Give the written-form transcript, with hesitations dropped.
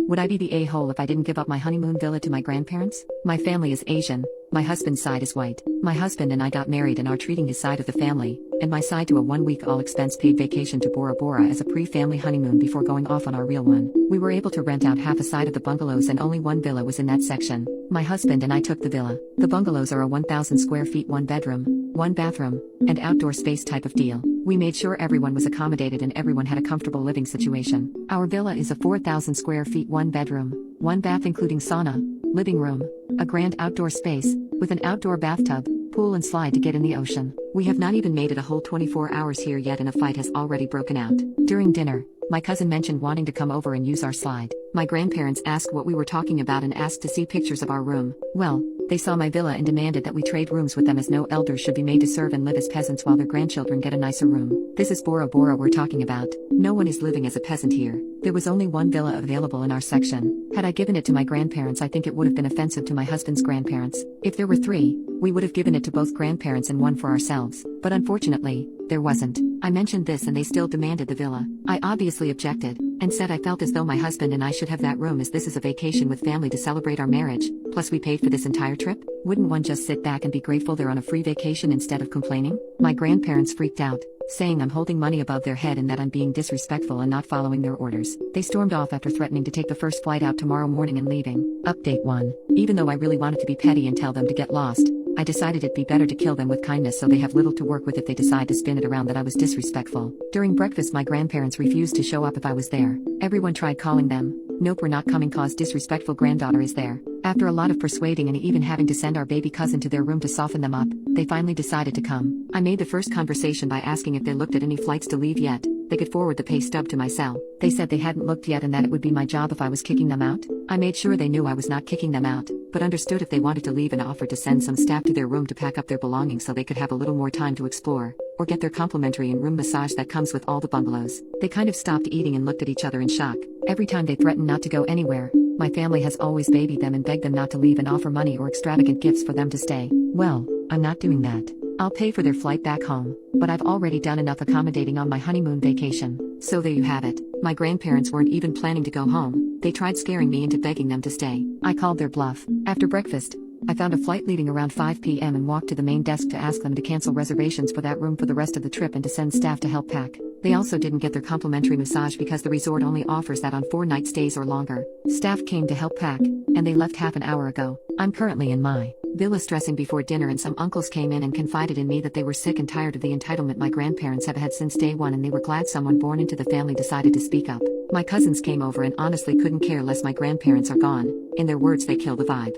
Would I be the a-hole if I didn't give up my honeymoon villa to my grandparents? My family is Asian, my husband's side is white. My husband and I got married and are treating his side of the family, and my side to a 1-week all-expense-paid vacation to Bora Bora as a pre-family honeymoon before going off on our real one. We were able to rent out half a side of the bungalows and only one villa was in that section. My husband and I took the villa. The bungalows are a 1,000 square feet, 1 bedroom, 1 bathroom, and outdoor space type of deal. We made sure everyone was accommodated and everyone had a comfortable living situation. Our villa is a 4,000 square feet, 1 bedroom, 1 bath including sauna, living room, a grand outdoor space, with an outdoor bathtub, pool and slide to get in the ocean. We have not even made it a whole 24 hours here yet and a fight has already broken out. During dinner, my cousin mentioned wanting to come over and use our slide. My grandparents asked what we were talking about and asked to see pictures of our room. Well, they saw my villa and demanded that we trade rooms with them as no elders should be made to serve and live as peasants while their grandchildren get a nicer room. This is Bora Bora we're talking about. No one is living as a peasant here. There was only one villa available in our section. Had I given it to my grandparents, I think it would have been offensive to my husband's grandparents. If there were 3, we would have given it to both grandparents and one for ourselves. But unfortunately, there wasn't. I mentioned this and they still demanded the villa. I obviously objected, and said I felt as though my husband and I should have that room as this is a vacation with family to celebrate our marriage, plus we paid for this entire trip. Wouldn't one just sit back and be grateful they're on a free vacation instead of complaining? My grandparents freaked out, saying I'm holding money above their head and that I'm being disrespectful and not following their orders. They stormed off after threatening to take the first flight out tomorrow morning and leaving. Update 1. Even though I really wanted to be petty and tell them to get lost, I decided it'd be better to kill them with kindness so they have little to work with if they decide to spin it around that I was disrespectful. During breakfast my grandparents refused to show up if I was there. Everyone tried calling them. Nope, we're not coming cause disrespectful granddaughter is there. After a lot of persuading and even having to send our baby cousin to their room to soften them up, they finally decided to come. I made the first conversation by asking if they looked at any flights to leave yet. They could forward the pay stub to my cell. They said they hadn't looked yet and that it would be my job if I was kicking them out. I made sure they knew I was not kicking them out, but understood if they wanted to leave and offered to send some staff to their room to pack up their belongings so they could have a little more time to explore, or get their complimentary in-room massage that comes with all the bungalows. They kind of stopped eating and looked at each other in shock. Every time they threatened not to go anywhere, my family has always babied them and begged them not to leave and offer money or extravagant gifts for them to stay. Well, I'm not doing that. I'll pay for their flight back home, but I've already done enough accommodating on my honeymoon vacation. So there you have it. My grandparents weren't even planning to go home. They tried scaring me into begging them to stay. I called their bluff. After breakfast, I found a flight leaving around 5 p.m. and walked to the main desk to ask them to cancel reservations for that room for the rest of the trip and to send staff to help pack. They also didn't get their complimentary massage because the resort only offers that on 4-night stays or longer. Staff came to help pack, and they left half an hour ago. I'm currently in my villa stressing before dinner and some uncles came in and confided in me that they were sick and tired of the entitlement my grandparents have had since day one and they were glad someone born into the family decided to speak up. My cousins came over and honestly couldn't care less my grandparents are gone. In their words, they kill the vibe.